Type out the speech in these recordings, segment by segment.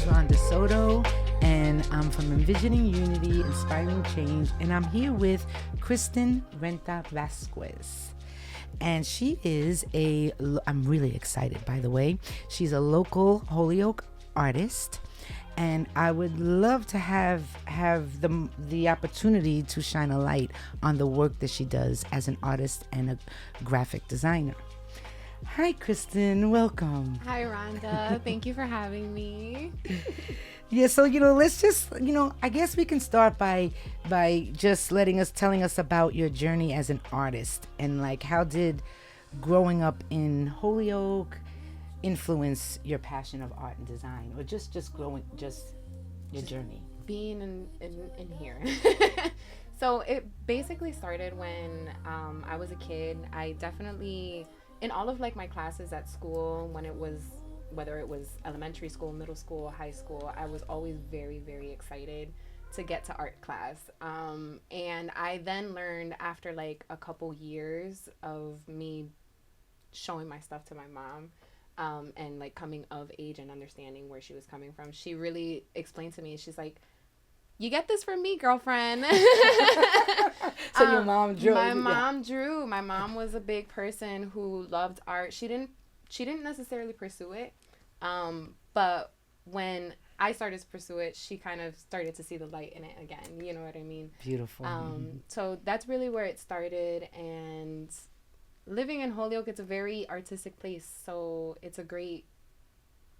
is Rhonda Soto, and I'm from Envisioning Unity Inspiring Change, and I'm here with Kristen Rentas Vázquez. And she is I'm really excited, by the way. She's a local Holyoke artist, and I would love to have the opportunity to shine a light on the work that she does as an artist and a graphic designer. Hi, Kristen. Welcome. Hi, Rhonda. Thank you for having me. Yeah, so, let's just, I guess we can start by just telling us about your journey as an artist, and like, how did growing up in Holyoke influence your passion of art and design, or just your journey? Being in here. So it basically started when I was a kid. I definitely, in all of like my classes at school, whether it was elementary school, middle school, high school, I was always very, very excited to get to art class. And I then learned after like a couple years of me showing my stuff to my mom, and like coming of age and understanding where she was coming from, she really explained to me, she's like, "You get this from me, girlfriend." So your mom drew. My mom drew. My mom was a big person who loved art. She didn't necessarily pursue it, but when I started to pursue it, she kind of started to see the light in it again. You know what I mean? Beautiful. So that's really where it started. And living in Holyoke, it's a very artistic place, so it's a great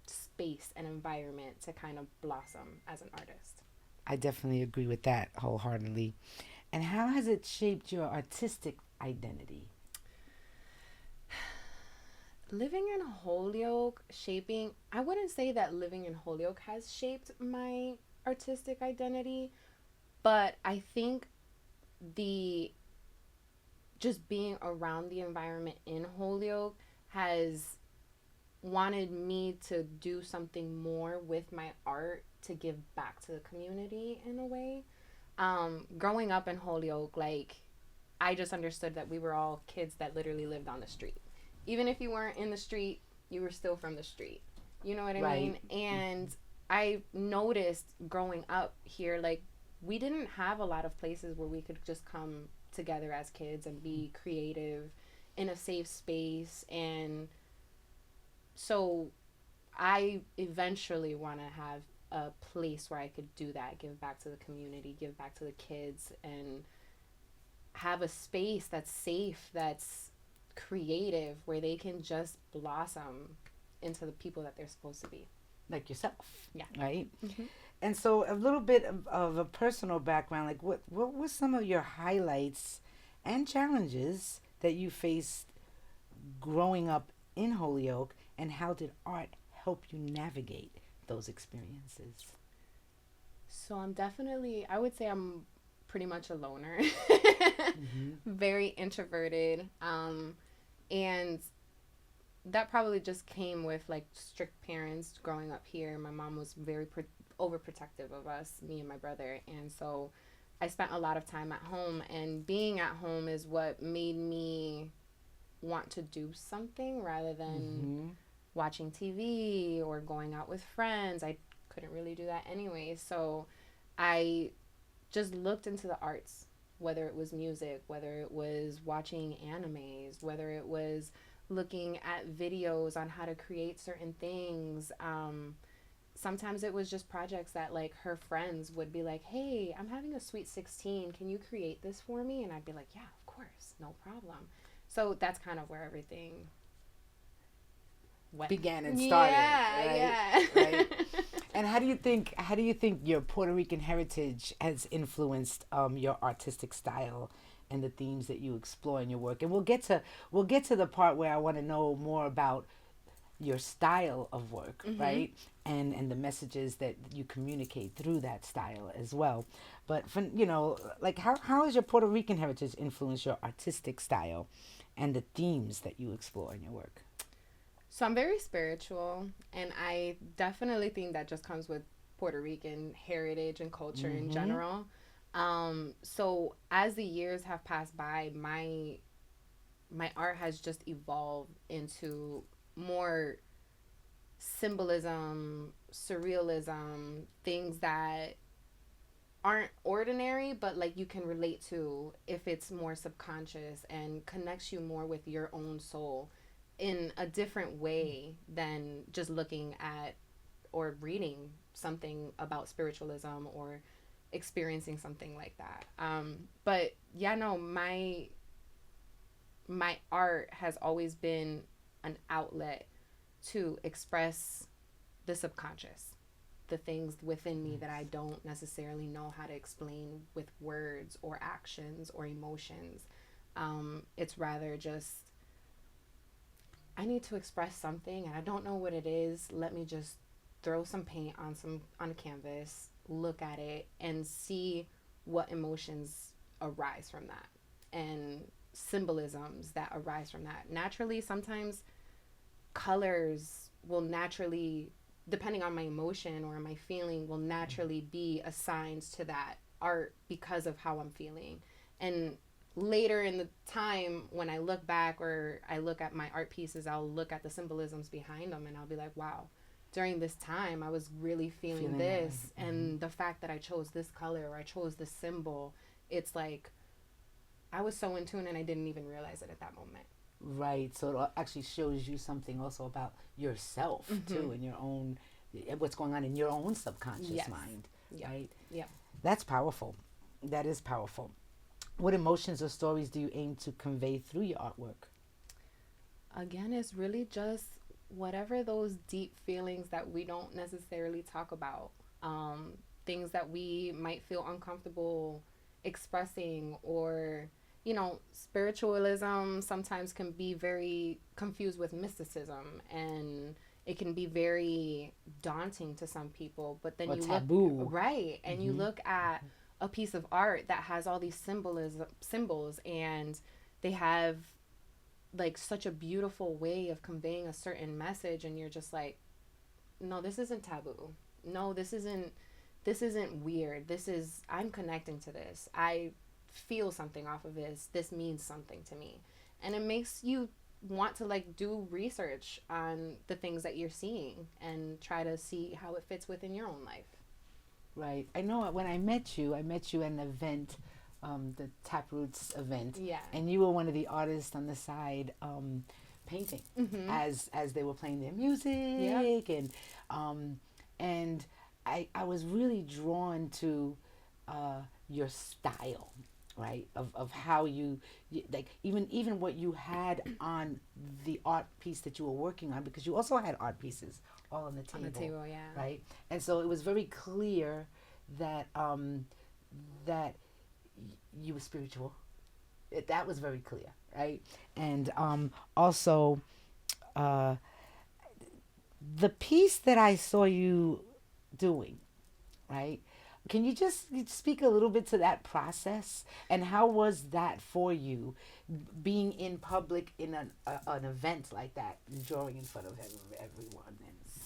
space and environment to kind of blossom as an artist. I definitely agree with that wholeheartedly. And how has it shaped your artistic identity? Living in Holyoke, I wouldn't say that living in Holyoke has shaped my artistic identity, but I think just being around the environment in Holyoke has wanted me to do something more with my art to give back to the community in a way. Growing up in Holyoke, like, I just understood that we were all kids that literally lived on the street. Even if you weren't in the street, you were still from the street. You know what I mean? And I noticed growing up here, like, we didn't have a lot of places where we could just come together as kids and be creative in a safe space. And so I eventually want to have a place where I could do that, give back to the community, give back to the kids, and have a space that's safe, that's creative, where they can just blossom into the people that they're supposed to be. Like yourself. Yeah. Right? Mm-hmm. And so a little bit of a personal background, like what were some of your highlights and challenges that you faced growing up in Holyoke, and how did art help you navigate those experiences? So I would say I'm pretty much a loner. Mm-hmm. Very introverted. And that probably just came with like strict parents growing up here. My mom was very overprotective of us, me and my brother. And so I spent a lot of time at home, and being at home is what made me want to do something rather than watching TV or going out with friends. I couldn't really do that anyway. So I just looked into the arts, whether it was music, whether it was watching animes, whether it was looking at videos on how to create certain things. Sometimes it was just projects that like her friends would be like, "Hey, I'm having a sweet 16. Can you create this for me?" And I'd be like, "Yeah, of course, no problem." So that's kind of where everything began and started. Yeah, right? Yeah. Right. And how do you think your Puerto Rican heritage has influenced your artistic style and the themes that you explore in your work? And we'll get to the part where I want to know more about your style of work, right? And the messages that you communicate through that style as well. But for, like, how has your Puerto Rican heritage influenced your artistic style and the themes that you explore in your work? So I'm very spiritual, and I definitely think that just comes with Puerto Rican heritage and culture in general. So as the years have passed by, my art has just evolved into more symbolism, surrealism, things that aren't ordinary, but like you can relate to if it's more subconscious and connects you more with your own soul in a different way than just looking at or reading something about spiritualism or experiencing something like that. But yeah, no, my art has always been an outlet to express the subconscious, the things within me that I don't necessarily know how to explain with words or actions or emotions. It's rather just, I need to express something and I don't know what it is. Let me just throw some paint on a canvas, look at it, and see what emotions arise from that, and symbolisms that arise from that. Naturally, sometimes colors will naturally, depending on my emotion or my feeling, will naturally be assigned to that art because of how I'm feeling. And later in the time, when I look back or I look at my art pieces, I'll look at the symbolisms behind them and I'll be like, wow, during this time I was really feeling this. And the fact that I chose this color or I chose this symbol, it's like I was so in tune and I didn't even realize it at that moment. Right. So it actually shows you something also about yourself too, and your own, what's going on in your own subconscious mind. Right. Yeah. That's powerful. That is powerful. What emotions or stories do you aim to convey through your artwork? Again, it's really just whatever those deep feelings that we don't necessarily talk about, things that we might feel uncomfortable expressing, or spiritualism sometimes can be very confused with mysticism, and it can be very daunting to some people. But then you taboo. Look right, and you look at a piece of art that has all these symbols, and they have like such a beautiful way of conveying a certain message, and you're just like, no, this isn't taboo. No, this isn't weird. I'm connecting to this. I feel something off of this. This means something to me. And it makes you want to like do research on the things that you're seeing and try to see how it fits within your own life. Right. I know when I met you at an event, the Taproots event. Yeah. And you were one of the artists on the side painting as they were playing their music. And I was really drawn to your style, right? Of how you like even what you had on the art piece that you were working on, because you also had art pieces all on the table. On the table, yeah. Right? And so it was very clear that that you were spiritual. That was very clear, right? And also the piece that I saw you doing, right? Can you just speak a little bit to that process, and how was that for you, being in public in an event like that, drawing in front of everyone?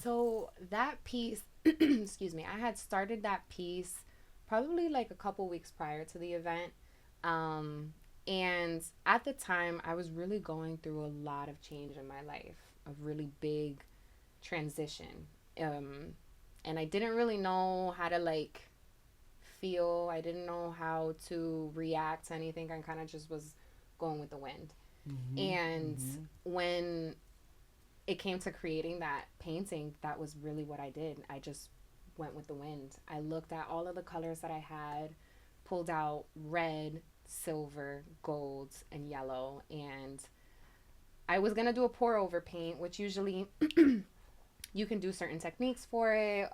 So that piece, excuse me, I had started that piece probably like a couple weeks prior to the event. And at the time, I was really going through a lot of change in my life, a really big transition. And I didn't really know how to like feel. I didn't know how to react to anything. I kind of just was going with the wind. And when it came to creating that painting, that was really what I did. I just went with the wind. I looked at all of the colors that I had, pulled out red, silver, gold, and yellow, and I was gonna do a pour over paint, which usually you can do certain techniques for it.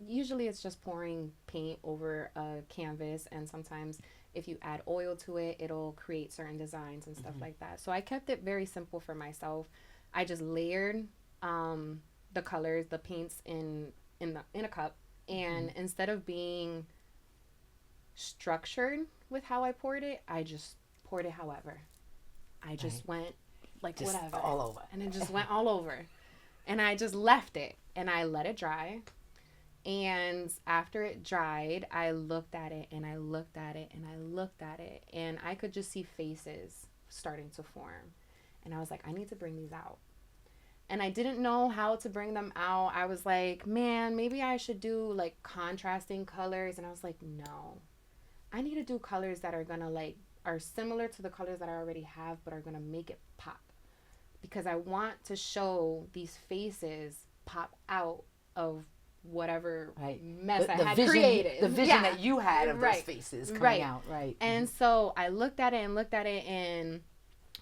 Usually it's just pouring paint over a canvas, and sometimes if you add oil to it, it'll create certain designs and stuff like that. So I kept it very simple for myself. I just layered the colors, the paints in a cup, and instead of being structured with how I poured it, I just poured it however. I just went like just whatever. All over. And it just went all over. And I just left it and I let it dry. And after it dried, I looked at it and I looked at it and I looked at it, and I could just see faces starting to form. And I was like, I need to bring these out. and I didn't know how to bring them out. I was like, man, maybe I should do like contrasting colors. And I was like, no, I need to do colors that are gonna like are similar to the colors that I already have, but are gonna make it pop, because I want to show these faces pop out of whatever mess I had created. The vision that you had of those faces coming out, right? And so I looked at it, and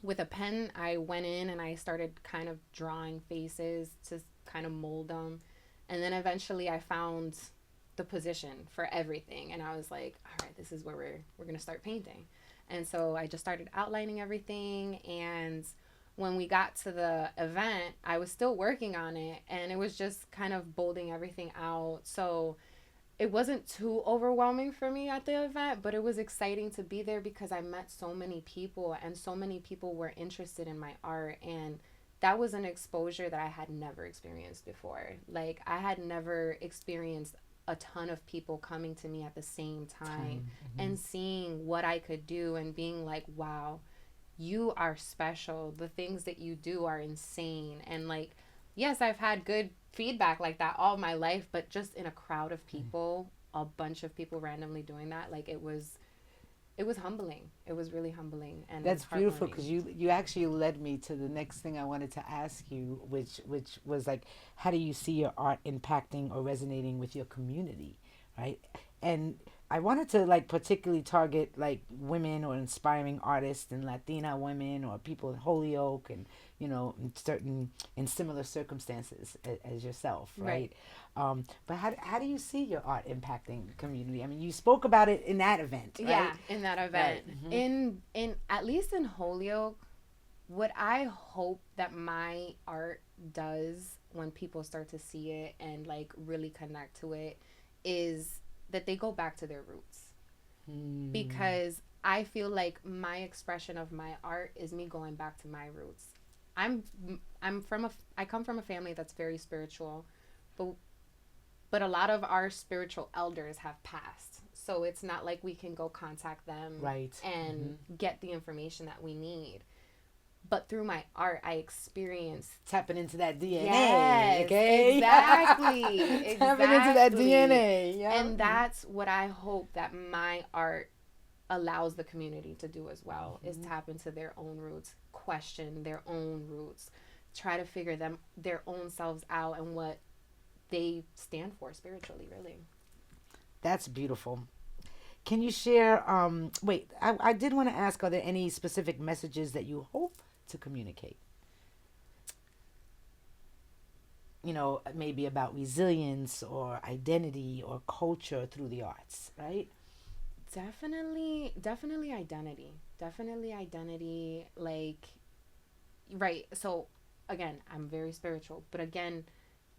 with a pen, I went in and I started kind of drawing faces to kind of mold them. And then eventually I found the position for everything. And I was like, all right, this is where we're going to start painting. And so I just started outlining everything. And when we got to the event, I was still working on it, and it was just kind of bolding everything out. So it wasn't too overwhelming for me at the event, but it was exciting to be there because I met so many people, and so many people were interested in my art. And that was an exposure that I had never experienced before. Like, I had never experienced a ton of people coming to me at the same time and seeing what I could do and being like, wow, you are special. The things that you do are insane. And like, yes, I've had good feedback like that all my life, but just in a crowd of people, a bunch of people randomly doing that, like it was humbling. It was really humbling. And that's beautiful, because you actually led me to the next thing I wanted to ask you, which was like, how do you see your art impacting or resonating with your community, right? And I wanted to like particularly target like women or inspiring artists and Latina women or people in Holyoke and, you know, in similar circumstances as yourself, right? But how do you see your art impacting the community? I mean, you spoke about it in that event, right? Yeah, in that event. Right. In at least in Holyoke, what I hope that my art does when people start to see it and like really connect to it is that they go back to their roots. Because I feel like my expression of my art is me going back to my roots. I come from a family that's very spiritual, but a lot of our spiritual elders have passed. So it's not like we can go contact them and get the information that we need. But through my art, I experience tapping into that DNA. Yes, okay, exactly. Tapping into that DNA. Yeah. And that's what I hope that my art allows the community to do as well, is tap into their own roots, question their own roots, try to figure their own selves out and what they stand for spiritually, really. That's beautiful. Can you share, I did want to ask, are there any specific messages that you hope to communicate? You know, maybe about resilience or identity or culture through the arts, right? Definitely identity. Definitely identity, like, right. So, again, I'm very spiritual, but again,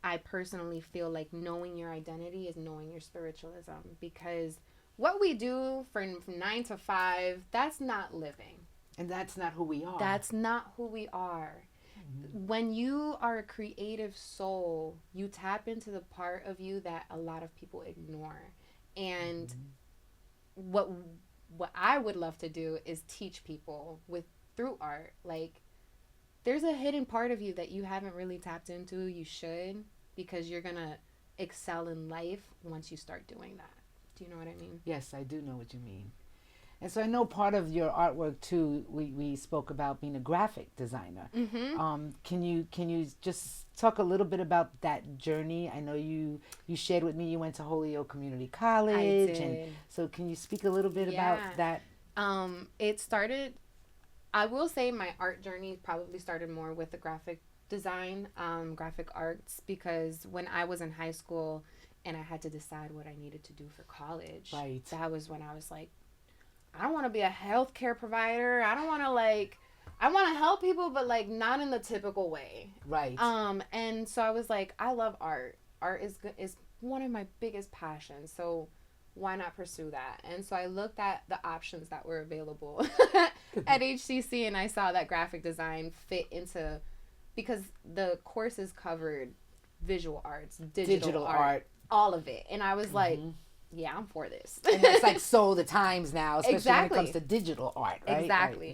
I personally feel like knowing your identity is knowing your spiritualism, because what we do from 9 to 5, that's not living. And that's not who we are. That's not who we are. When you are a creative soul, you tap into the part of you that a lot of people ignore. And what I would love to do is teach people through art. Like, there's a hidden part of you that you haven't really tapped into. You should, because you're going to excel in life once you start doing that. Do you know what I mean? Yes, I do know what you mean. And so I know part of your artwork too, we spoke about being a graphic designer. Can you just talk a little bit about that journey? I know you shared with me you went to Holyoke Community College. I did. And so can you speak a little bit about that? It started, I will say my art journey probably started more with the graphic design, graphic arts, because when I was in high school and I had to decide what I needed to do for college, that was when I was like, I don't want to be a healthcare provider. I don't want to I want to help people, but like not in the typical way. Right. And so I was like, I love art. Art is one of my biggest passions. So why not pursue that? And so I looked at the options that were available at HCC, and I saw that graphic design fit into, because the courses covered visual arts, digital art, all of it. And I was like, yeah, I'm for this. And that's like the times now, especially when it comes to digital art, right?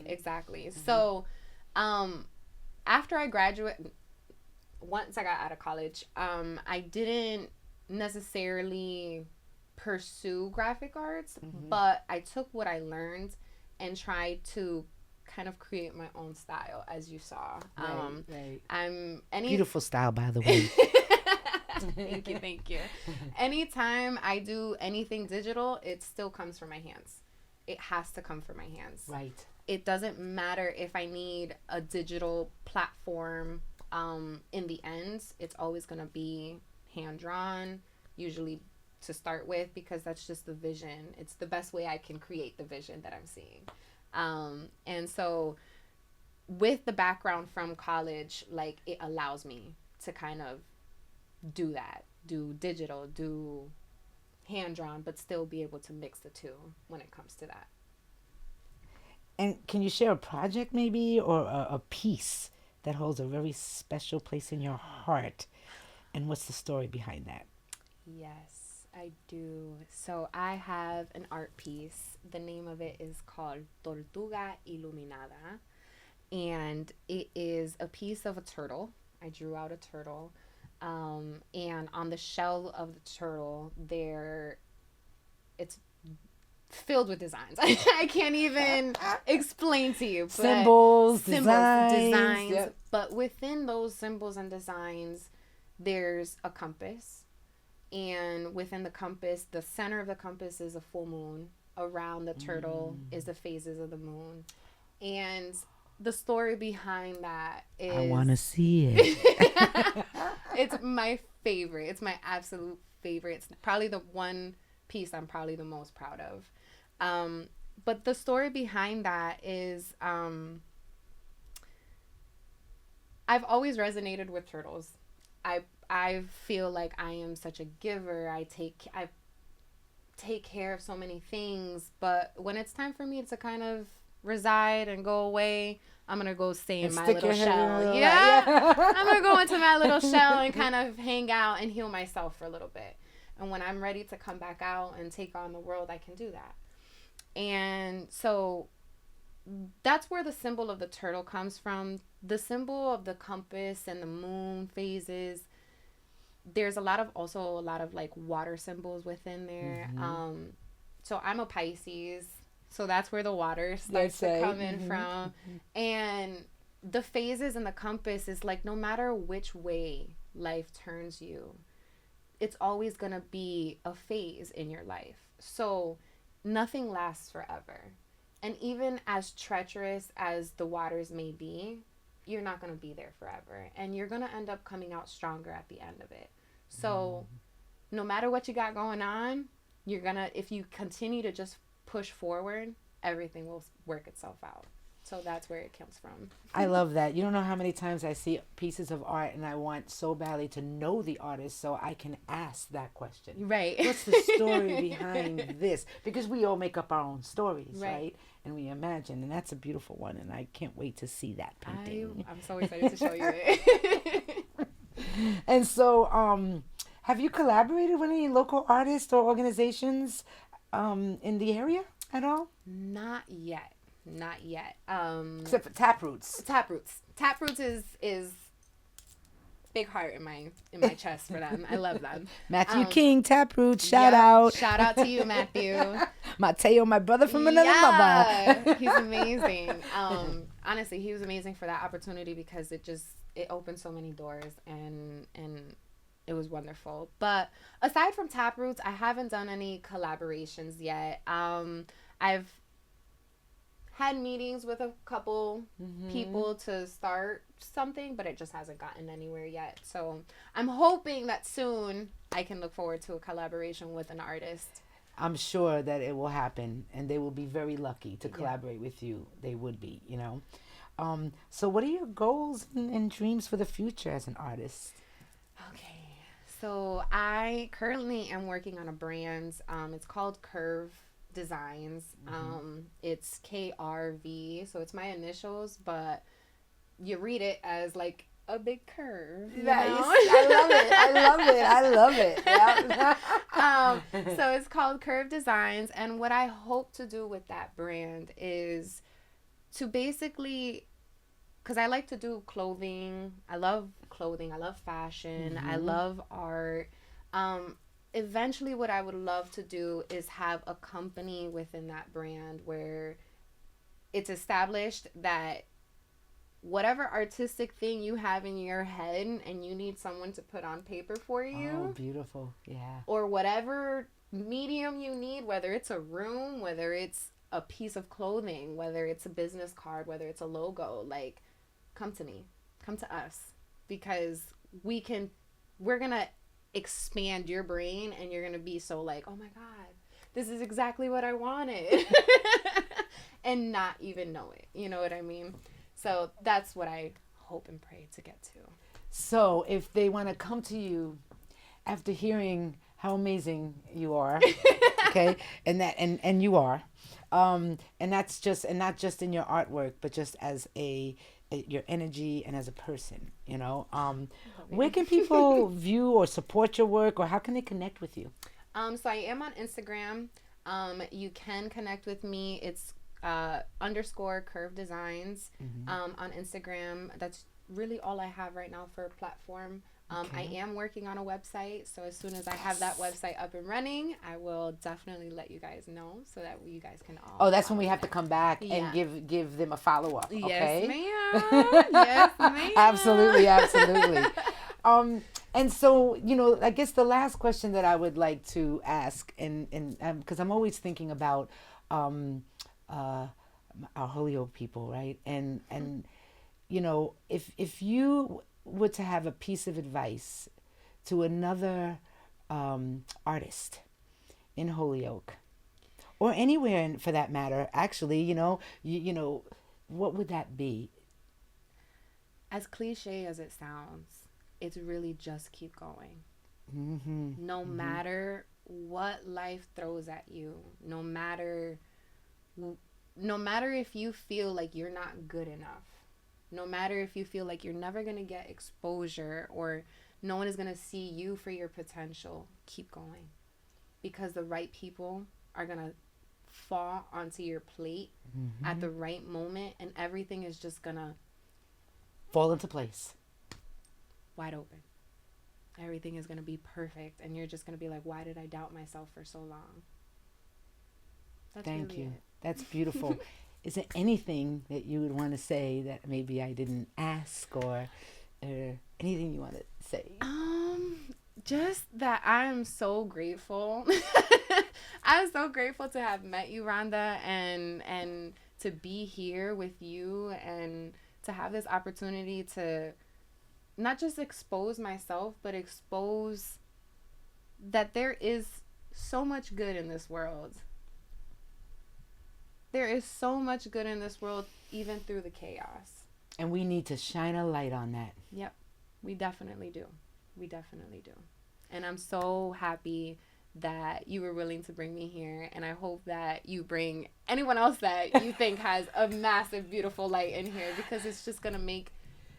Exactly. So after I graduated, once I got out of college, I didn't necessarily pursue graphic arts, but I took what I learned and tried to kind of create my own style, as you saw. Beautiful style, by the way. Thank you. Anytime I do anything digital, it still comes from my hands. It has to come from my hands. Right. It doesn't matter if I need a digital platform. In the end, it's always going to be hand drawn, usually to start with, because that's just the vision. It's the best way I can create the vision that I'm seeing. And so with the background from college, like, it allows me to kind of do that, do digital, do hand drawn, but still be able to mix the two when it comes to that. And can you share a project maybe, or a piece that holds a very special place in your heart? And what's the story behind that? Yes, I do. So I have an art piece. The name of it is called Tortuga Iluminada. And it is a piece of a turtle. I drew out a turtle. And on the shell of the turtle, it's filled with designs. I can't even explain to you. Symbols, designs. Yep. But within those symbols and designs, there's a compass. And within the compass, the center of the compass is a full moon. Around the turtle is the phases of the moon. And the story behind that is... I want to see it. It's my favorite. It's my absolute favorite. It's probably the one piece I'm probably the most proud of. But the story behind that is, I've always resonated with turtles. I feel like I am such a giver. I take care of so many things, but when it's time for me to kind of reside and go away, I'm gonna go stay in my little shell. Yeah. I'm gonna go into my little shell and kind of hang out and heal myself for a little bit. And when I'm ready to come back out and take on the world, I can do that. And so that's where the symbol of the turtle comes from. The symbol of the compass and the moon phases. There's a lot of like water symbols within there. So I'm a Pisces, so that's where the water starts to come in from. And the phases and the compass is like, no matter which way life turns you, it's always going to be a phase in your life. So nothing lasts forever. And even as treacherous as the waters may be, you're not going to be there forever. And you're going to end up coming out stronger at the end of it. So no matter what you got going on, if you continue to just push forward, everything will work itself out. So that's where it comes from. I love that. You don't know how many times I see pieces of art and I want so badly to know the artist so I can ask that question. Right. What's the story behind this? Because we all make up our own stories, right? And we imagine. And that's a beautiful one. And I can't wait to see that painting. I'm so excited to show you it. And so, have you collaborated with any local artists or organizations in the area at all? Not yet. Except for Taproots. Taproots is big heart in my chest for them. I love them. Matthew King, Taproots, shout out. Shout out to you, Matthew. Mateo, my brother from another mother. He's amazing. Honestly, he was amazing for that opportunity because it opened so many doors and it was wonderful. But aside from Taproots, I haven't done any collaborations yet. I've had meetings with a couple people to start something, but it just hasn't gotten anywhere yet. So I'm hoping that soon I can look forward to a collaboration with an artist. I'm sure that it will happen, and they will be very lucky to collaborate with you. They would be, you know. So what are your goals and dreams for the future as an artist? Okay, so I currently am working on a brand. It's called Curve Designs. It's KRV, so it's my initials, but you read it as like a big curve. Nice. I love it. Yeah. So it's called Curve Designs, and what I hope to do with that brand is to basically because I like to do clothing. I love clothing. I love fashion. I love art. Eventually, what I would love to do is have a company within that brand where it's established that whatever artistic thing you have in your head and you need someone to put on paper for you. Oh, beautiful. Yeah. Or whatever medium you need, whether it's a room, whether it's a piece of clothing, whether it's a business card, whether it's a logo, like, come to me, come to us, because we're gonna expand your brain and you're gonna be so like, oh my God, this is exactly what I wanted. And not even know it, you know what I mean? So that's what I hope and pray to get to. So if they want to come to you after hearing how amazing you are, okay, and you are, and that's just, and not just in your artwork, but just as your energy and as a person, you know, where can people view or support your work, or how can they connect with you? So I am on Instagram. You can connect with me. It's _ curve designs on Instagram. That's really all I have right now for a platform. I am working on a website, so as soon as I have that website up and running, I will definitely let you guys know so that you guys can all. Oh, that's when we have to come back and give them a follow-up. Okay? Yes, ma'am. Yes, ma'am. Absolutely. And so, you know, I guess the last question that I would like to ask, and because I'm always thinking about our Holyoke people, right? And you know, if you were to have a piece of advice to another artist in Holyoke, or anywhere for that matter, actually, you know, you know, what would that be? As cliche as it sounds, it's really just keep going. No matter what life throws at you, no matter if you feel like you're not good enough, no matter if you feel like you're never going to get exposure or no one is going to see you for your potential, keep going. Because the right people are going to fall onto your plate at the right moment, and everything is just going to fall into place. Wide open. Everything is going to be perfect, and you're just going to be like, why did I doubt myself for so long? That's Thank really you. it. That's beautiful. Is there anything that you would want to say that maybe I didn't ask, or anything you want to say? Just that I'm so grateful. I'm so grateful to have met you, Rhonda, and to be here with you and to have this opportunity to not just expose myself, but expose that there is so much good in this world. There is so much good in this world, even through the chaos. And we need to shine a light on that. Yep, we definitely do. We definitely do. And I'm so happy that you were willing to bring me here. And I hope that you bring anyone else that you think has a massive, beautiful light in here, because it's just going to make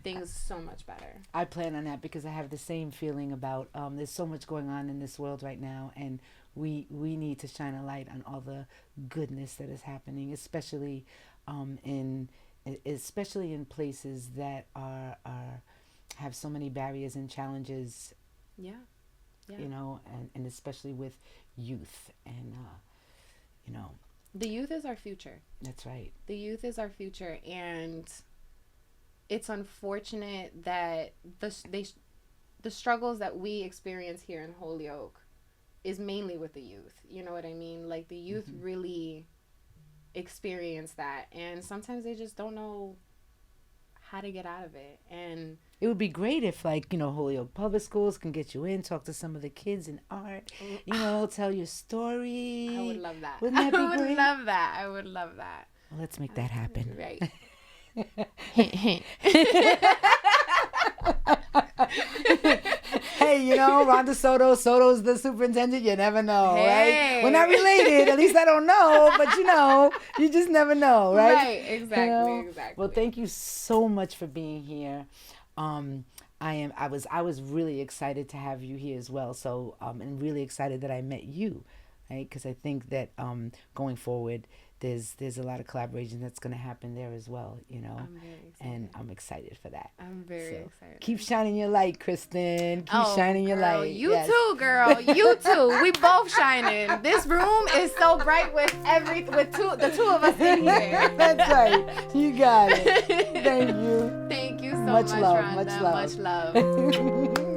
things so much better. I plan on that, because I have the same feeling about there's so much going on in this world right now, and we need to shine a light on all the goodness that is happening, especially in places that are have so many barriers and challenges. Yeah. You know, and especially with youth, and you know, the youth is our future. That's right. The youth is our future, and it's unfortunate that the struggles that we experience here in Holyoke is mainly with the youth. You know what I mean? Like, the youth really experience that, and sometimes they just don't know how to get out of it. And it would be great if, like, you know, Holyoke Public Schools can get you in, talk to some of the kids in art, you know, tell your story. I would love that. Wouldn't that be great? I would love that. Well, let's make that happen. Right. Hey, you know, Rhonda Soto's the superintendent. You never know, hey. Right? We're not related. At least I don't know. But, you know, you just never know, right? Right, exactly, you know? Exactly. Well, thank you so much for being here. I was really excited to have you here as well. So, and really excited that I met you, right? Because I think that going forward, there's a lot of collaboration that's going to happen there as well, you know. I'm very excited. And I'm excited for that. I'm very excited. Keep shining your light, Kristen. Keep shining your light. You too, girl. You too. We both shining. This room is so bright with the two of us in here. That's right. You got it. Thank you. Thank you so much much, love. Rhonda. Much love. Much love.